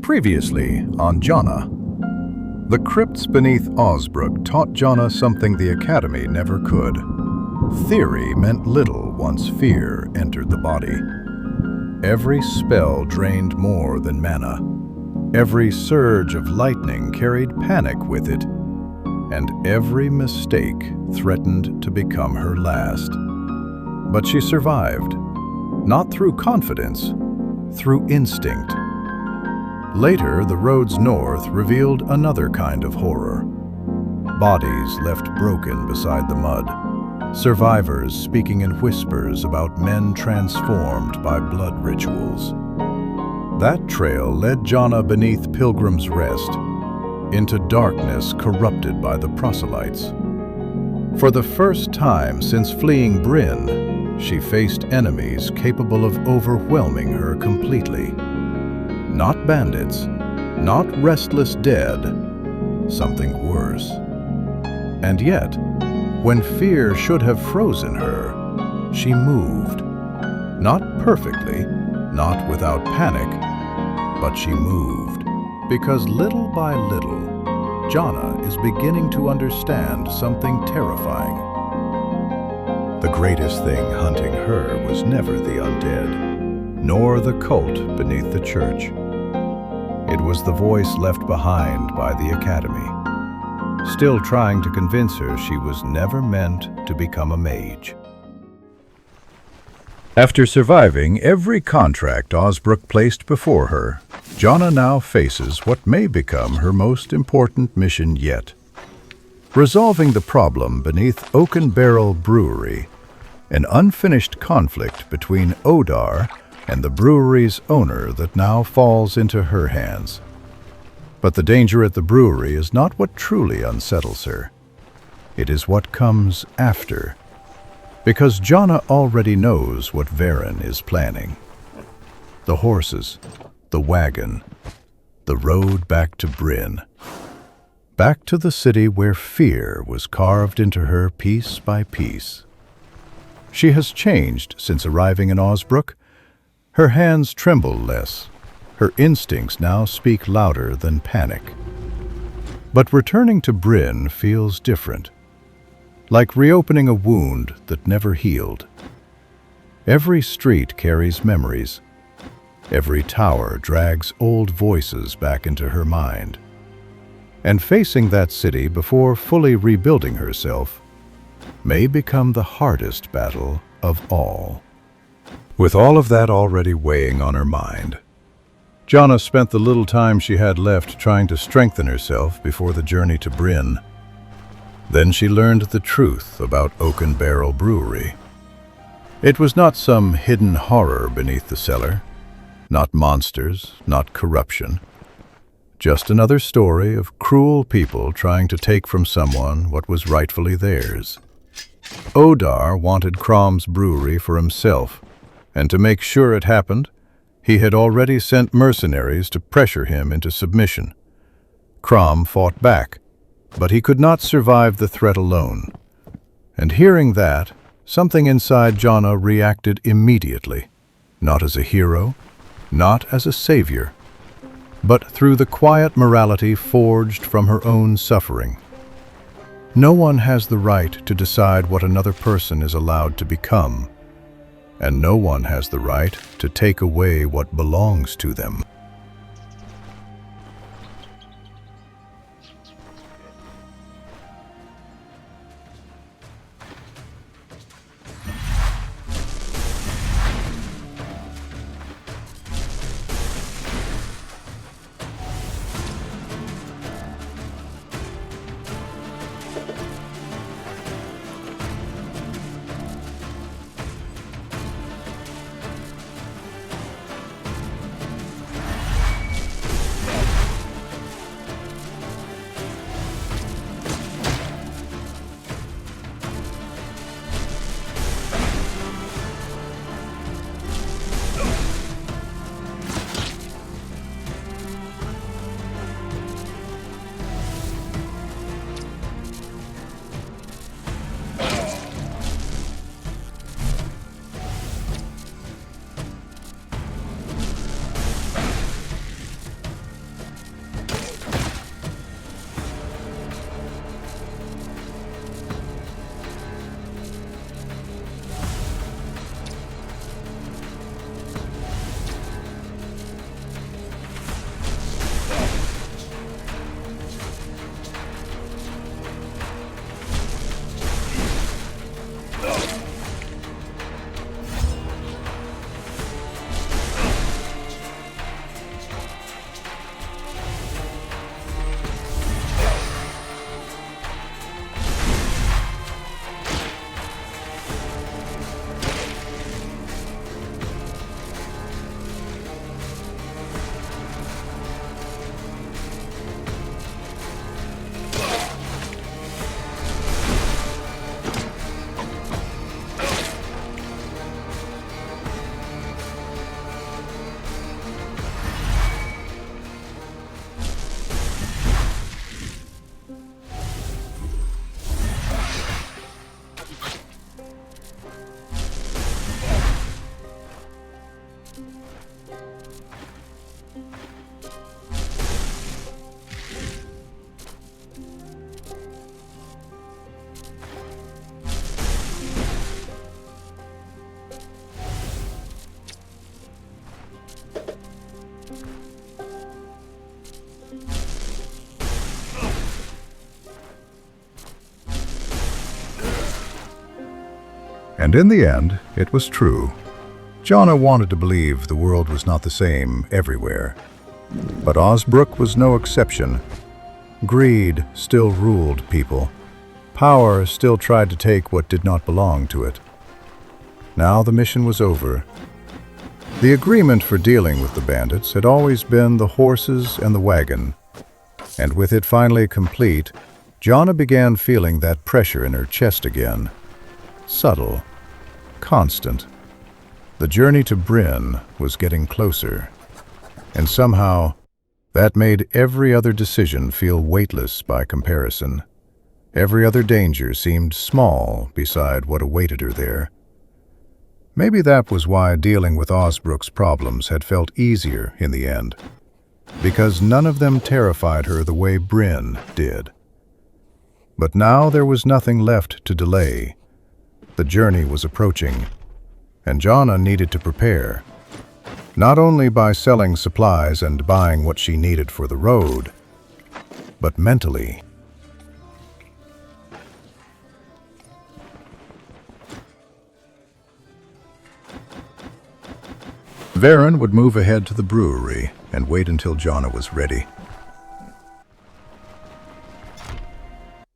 Previously on Jonna. The crypts beneath Osbrook taught Jonna something the Academy never could. Theory meant little once fear entered the body. Every spell drained more than mana. Every surge of lightning carried panic with it. And every mistake threatened to become her last. But she survived, not through confidence, through instinct. Later, the roads north revealed another kind of horror. Bodies left broken beside the mud. Survivors speaking in whispers about men transformed by blood rituals. That trail led Jonna beneath Pilgrim's Rest, into darkness corrupted by the proselytes. For the first time since fleeing Brynn, she faced enemies capable of overwhelming her completely. Not bandits, not restless dead, something worse. And yet, when fear should have frozen her, she moved. Not perfectly, not without panic, but she moved. Because little by little, Jonna is beginning to understand something terrifying. The greatest thing hunting her was never the undead, nor the cult beneath the church. It was the voice left behind by the Academy, still trying to convince her she was never meant to become a mage. After surviving every contract Osbrook placed before her, Jonna now faces what may become her most important mission yet. Resolving the problem beneath Oaken Barrel Brewery, an unfinished conflict between Odar and the brewery's owner that now falls into her hands. But the danger at the brewery is not what truly unsettles her. It is what comes after. Because Jonna already knows what Varen is planning. The horses, the wagon, the road back to Brynn. Back to the city where fear was carved into her piece by piece. She has changed since arriving in Osbrook. Her hands tremble less. Her instincts now speak louder than panic. But returning to Brynn feels different. Like reopening a wound that never healed. Every street carries memories. Every tower drags old voices back into her mind. And facing that city before fully rebuilding herself may become the hardest battle of all. With all of that already weighing on her mind, Jonna spent the little time she had left trying to strengthen herself before the journey to Brynn. Then she learned the truth about Oaken Barrel Brewery. It was not some hidden horror beneath the cellar, not monsters, not corruption. Just another story of cruel people trying to take from someone what was rightfully theirs. Odar wanted Crom's brewery for himself, and to make sure it happened, he had already sent mercenaries to pressure him into submission. Crom fought back, but he could not survive the threat alone. And hearing that, something inside Jonna reacted immediately, not as a hero, not as a savior, but through the quiet morality forged from her own suffering. No one has the right to decide what another person is allowed to become, and no one has the right to take away what belongs to them. And in the end, it was true. Jonna wanted to believe the world was not the same everywhere. But Osbrook was no exception. Greed still ruled people. Power still tried to take what did not belong to it. Now the mission was over. The agreement for dealing with the bandits had always been the horses and the wagon. And with it finally complete, Jonna began feeling that pressure in her chest again. Subtle, constant. The journey to Brynn was getting closer. And somehow, that made every other decision feel weightless by comparison. Every other danger seemed small beside what awaited her there. Maybe that was why dealing with Osbrook's problems had felt easier in the end, because none of them terrified her the way Brynn did. But now there was nothing left to delay. The journey was approaching, and Jonna needed to prepare, not only by selling supplies and buying what she needed for the road, but mentally. Varen would move ahead to the brewery and wait until Jonna was ready.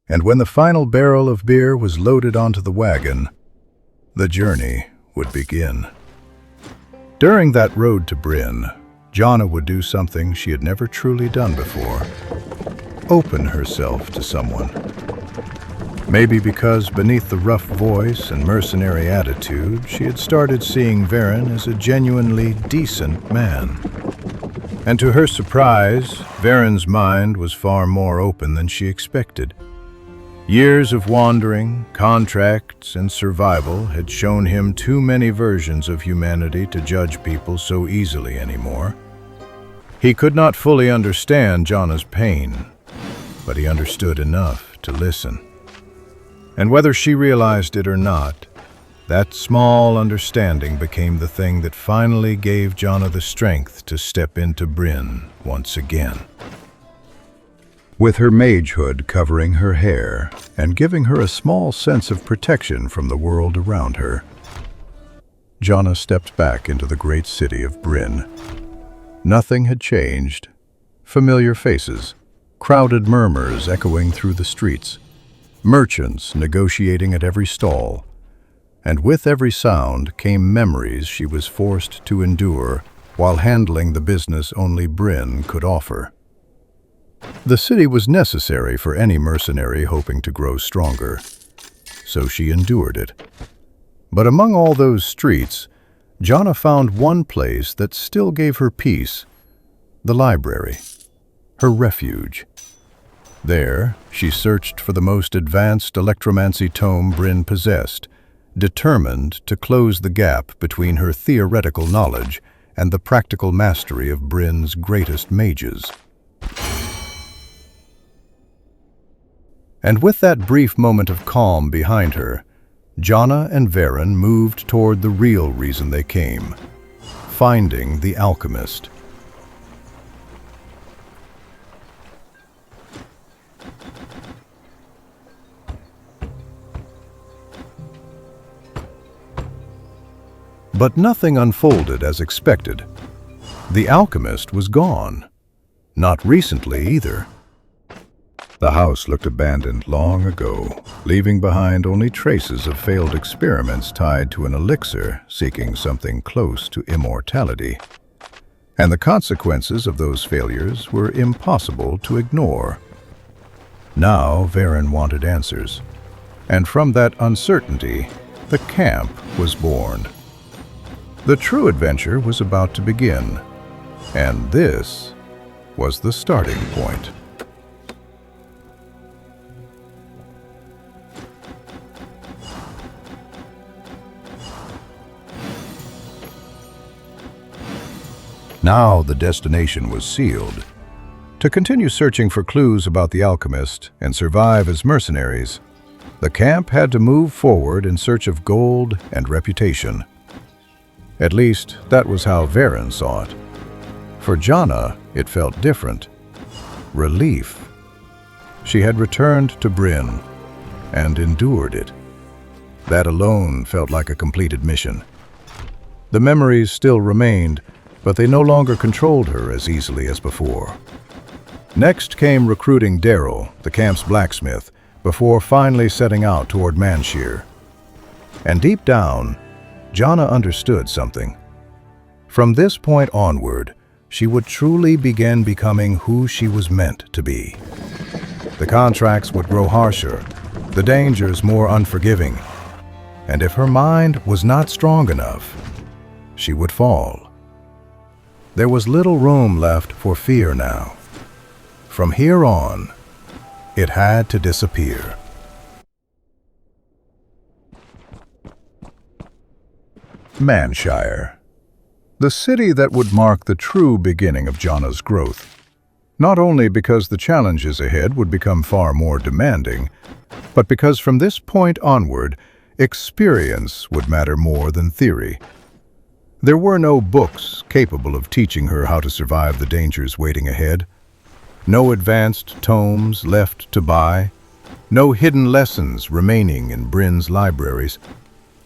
And when the final barrel of beer was loaded onto the wagon, the journey would begin. During that road to Brynn, Jonna would do something she had never truly done before: open herself to someone. Maybe because beneath the rough voice and mercenary attitude, she had started seeing Varen as a genuinely decent man. And to her surprise, Varen's mind was far more open than she expected. Years of wandering, contracts, and survival had shown him too many versions of humanity to judge people so easily anymore. He could not fully understand Jonna's pain, but he understood enough to listen. And whether she realized it or not, that small understanding became the thing that finally gave Jonna the strength to step into Brynn once again. With her mage hood covering her hair and giving her a small sense of protection from the world around her, Jonna stepped back into the great city of Brynn. Nothing had changed. Familiar faces, crowded murmurs echoing through the streets, merchants negotiating at every stall, and with every sound came memories she was forced to endure while handling the business only Brynn could offer. The city was necessary for any mercenary hoping to grow stronger, so she endured it. But among all those streets, Jonna found one place that still gave her peace: the library, her refuge. There, she searched for the most advanced electromancy tome Brynn possessed, determined to close the gap between her theoretical knowledge and the practical mastery of Brynn's greatest mages. And with that brief moment of calm behind her, Jonna and Varen moved toward the real reason they came: finding the alchemist. But nothing unfolded as expected. The alchemist was gone. Not recently either. The house looked abandoned long ago, leaving behind only traces of failed experiments tied to an elixir seeking something close to immortality. And the consequences of those failures were impossible to ignore. Now Varen wanted answers, and from that uncertainty, the camp was born. The true adventure was about to begin, and this was the starting point. Now the destination was sealed. To continue searching for clues about the alchemist and survive as mercenaries, the camp had to move forward in search of gold and reputation. At least, that was how Varen saw it. For Jonna, it felt different. Relief. She had returned to Brynn and endured it. That alone felt like a completed mission. The memories still remained, but they no longer controlled her as easily as before. Next came recruiting Daryl, the camp's blacksmith, before finally setting out toward Manshire. And deep down, Jonna understood something. From this point onward, she would truly begin becoming who she was meant to be. The contracts would grow harsher, the dangers more unforgiving, and if her mind was not strong enough, she would fall. There was little room left for fear now. From here on, it had to disappear. Manshire, the city that would mark the true beginning of Jonna's growth. Not only because the challenges ahead would become far more demanding, but because from this point onward, experience would matter more than theory. There were no books capable of teaching her how to survive the dangers waiting ahead. No advanced tomes left to buy. No hidden lessons remaining in Brynn's libraries.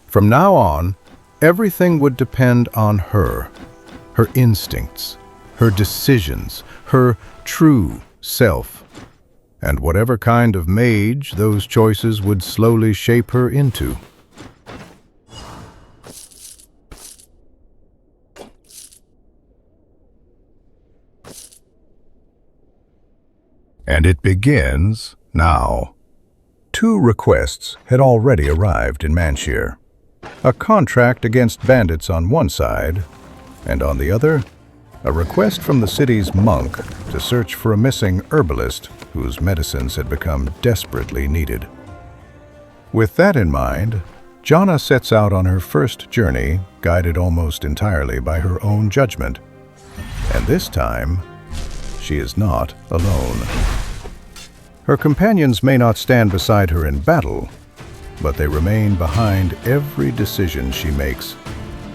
From now on, everything would depend on her instincts, her decisions, her true self. And whatever kind of mage those choices would slowly shape her into. And it begins now. 2 requests had already arrived in Manshire. A contract against bandits on one side, and on the other, a request from the city's monk to search for a missing herbalist whose medicines had become desperately needed. With that in mind, Jonna sets out on her first journey, guided almost entirely by her own judgment. And this time, she is not alone. Her companions may not stand beside her in battle, but they remain behind every decision she makes,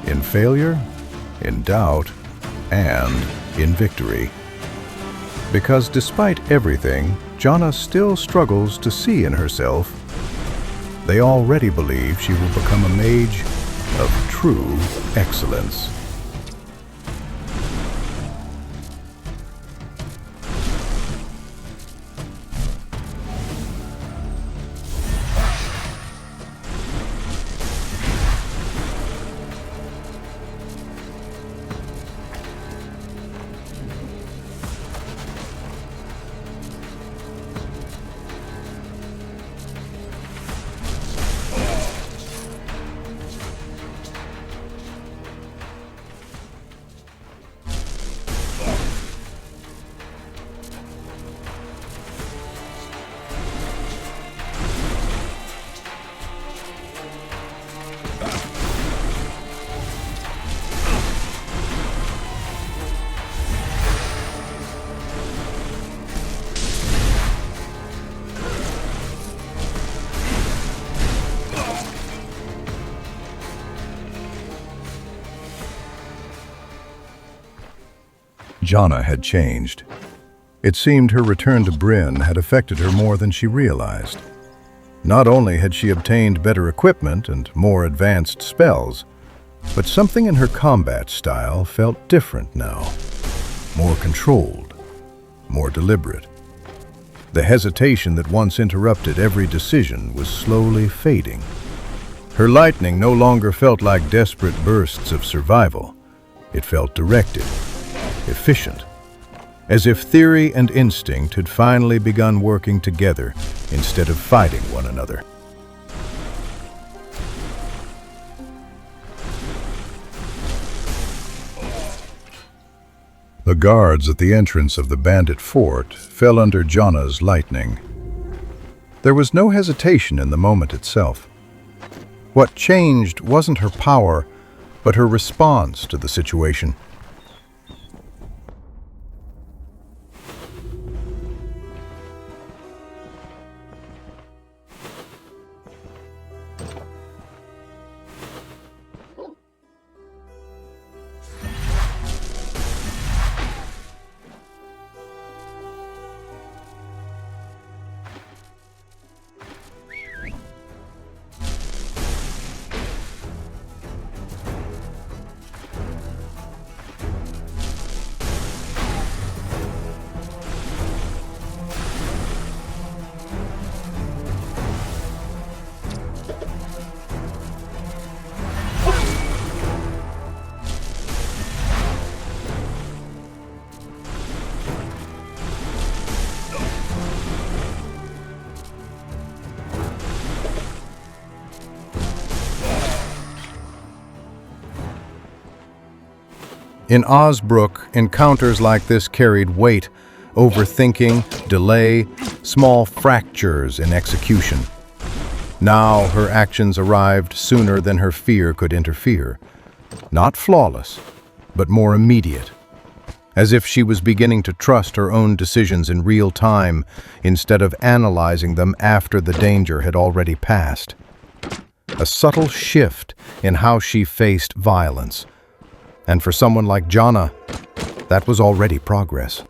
in failure, in doubt, and in victory. Because despite everything Jonna still struggles to see in herself, they already believe she will become a mage of true excellence. Jonna had changed. It seemed her return to Brynn had affected her more than she realized. Not only had she obtained better equipment and more advanced spells, but something in her combat style felt different now. More controlled, more deliberate. The hesitation that once interrupted every decision was slowly fading. Her lightning no longer felt like desperate bursts of survival. It felt directed, efficient, as if theory and instinct had finally begun working together instead of fighting one another. The guards at the entrance of the bandit fort fell under Jonna's lightning. There was no hesitation in the moment itself. What changed wasn't her power, but her response to the situation. In Osbrook, encounters like this carried weight, overthinking, delay, small fractures in execution. Now her actions arrived sooner than her fear could interfere. Not flawless, but more immediate. As if she was beginning to trust her own decisions in real time instead of analyzing them after the danger had already passed. A subtle shift in how she faced violence. And for someone like Jonna, that was already progress.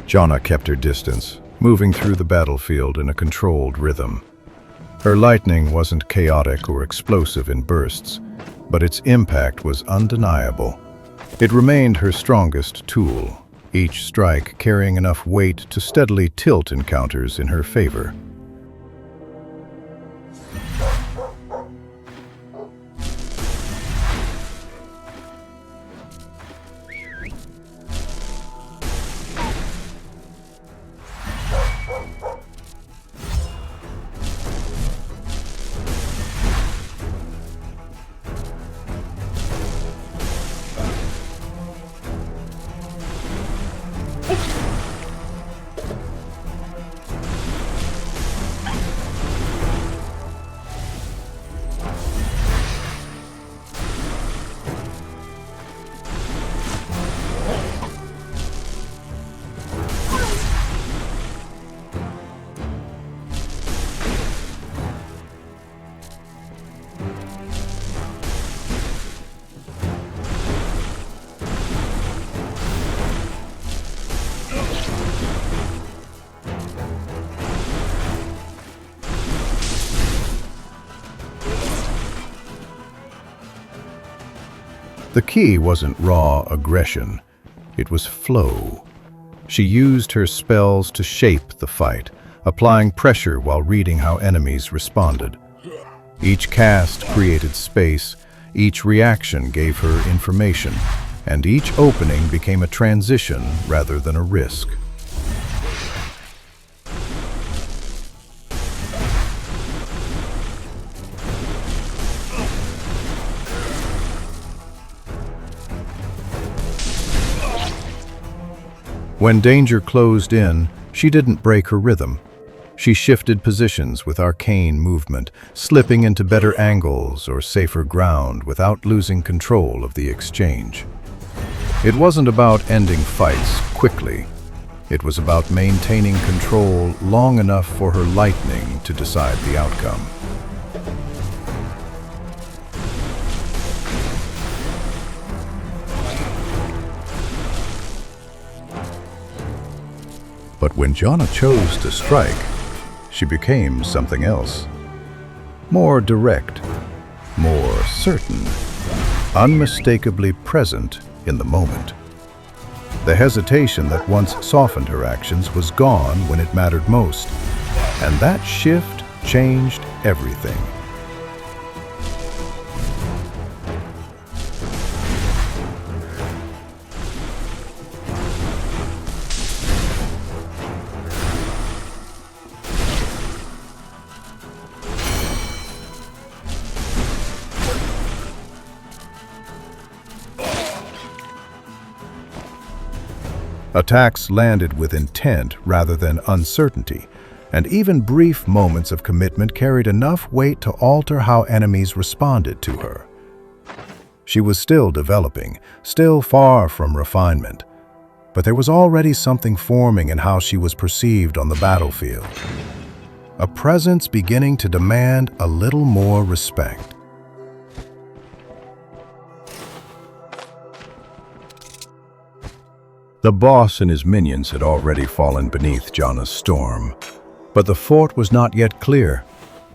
Jonna kept her distance, moving through the battlefield in a controlled rhythm. Her lightning wasn't chaotic or explosive in bursts, but its impact was undeniable. It remained her strongest tool, each strike carrying enough weight to steadily tilt encounters in her favor. The key wasn't raw aggression, it was flow. She used her spells to shape the fight, applying pressure while reading how enemies responded. Each cast created space, each reaction gave her information, and each opening became a transition rather than a risk. When danger closed in, she didn't break her rhythm. She shifted positions with arcane movement, slipping into better angles or safer ground without losing control of the exchange. It wasn't about ending fights quickly. It was about maintaining control long enough for her lightning to decide the outcome. But when Jonna chose to strike, she became something else. More direct, more certain, unmistakably present in the moment. The hesitation that once softened her actions was gone when it mattered most, and that shift changed everything. Attacks landed with intent rather than uncertainty, and even brief moments of commitment carried enough weight to alter how enemies responded to her. She was still developing, still far from refinement, but there was already something forming in how she was perceived on the battlefield. A presence beginning to demand a little more respect. The boss and his minions had already fallen beneath Jonna's storm, but the fort was not yet clear.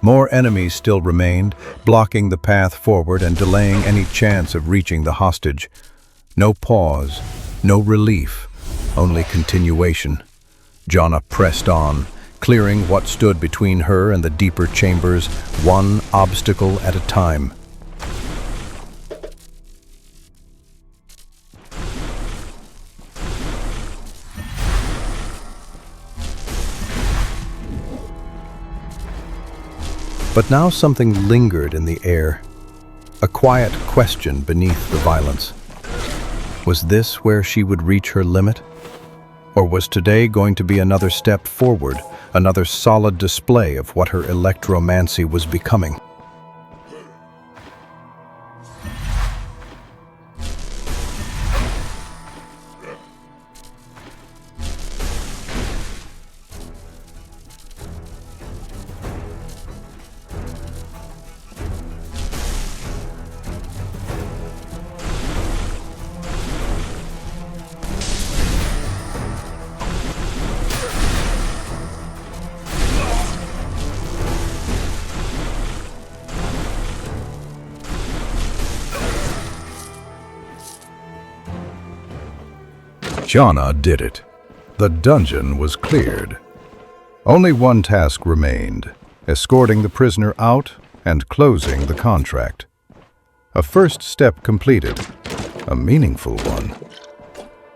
More enemies still remained, blocking the path forward and delaying any chance of reaching the hostage. No pause, no relief, only continuation. Jonna pressed on, clearing what stood between her and the deeper chambers, one obstacle at a time. But now something lingered in the air, a quiet question beneath the violence. Was this where she would reach her limit? Or was today going to be another step forward, another solid display of what her electromancy was becoming? Jonna did it. The dungeon was cleared. Only one task remained, escorting the prisoner out and closing the contract. A first step completed, a meaningful one.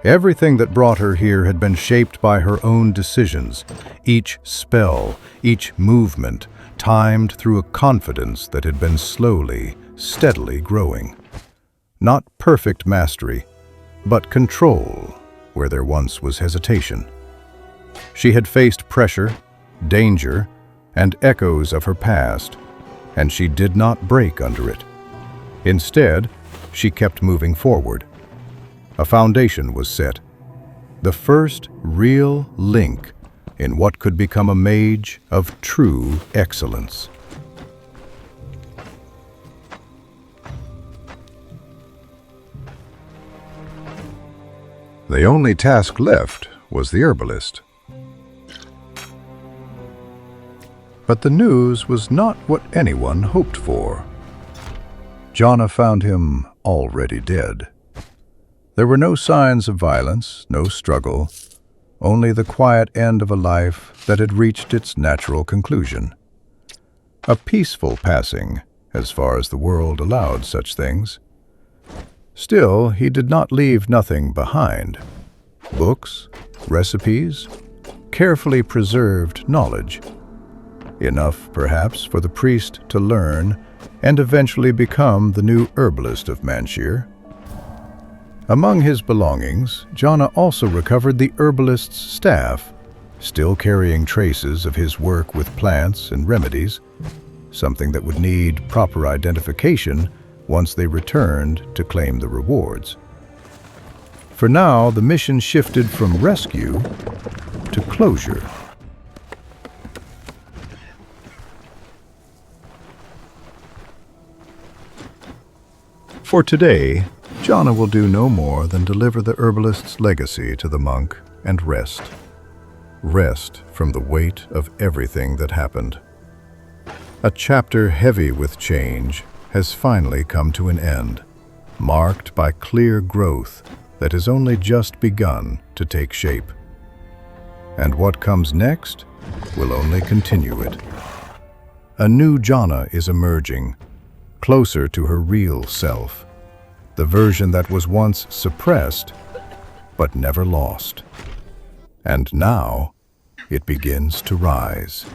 Everything that brought her here had been shaped by her own decisions, each spell, each movement, timed through a confidence that had been slowly, steadily growing. Not perfect mastery, but control where there once was hesitation. She had faced pressure, danger, and echoes of her past, and she did not break under it. Instead, she kept moving forward. A foundation was set, the first real link in what could become a mage of true excellence. The only task left was the herbalist. But the news was not what anyone hoped for. Jonna found him already dead. There were no signs of violence, no struggle, only the quiet end of a life that had reached its natural conclusion. A peaceful passing, as far as the world allowed such things. Still, he did not leave nothing behind. Books, recipes, carefully preserved knowledge. Enough, perhaps, for the priest to learn and eventually become the new herbalist of Manshire. Among his belongings, Jonna also recovered the herbalist's staff, still carrying traces of his work with plants and remedies, something that would need proper identification once they returned to claim the rewards. For now, the mission shifted from rescue to closure. For today, Jonna will do no more than deliver the herbalist's legacy to the monk and rest. Rest from the weight of everything that happened. A chapter heavy with change has finally come to an end, marked by clear growth that has only just begun to take shape. And what comes next will only continue it. A new Jonna is emerging, closer to her real self, the version that was once suppressed but never lost. And now it begins to rise.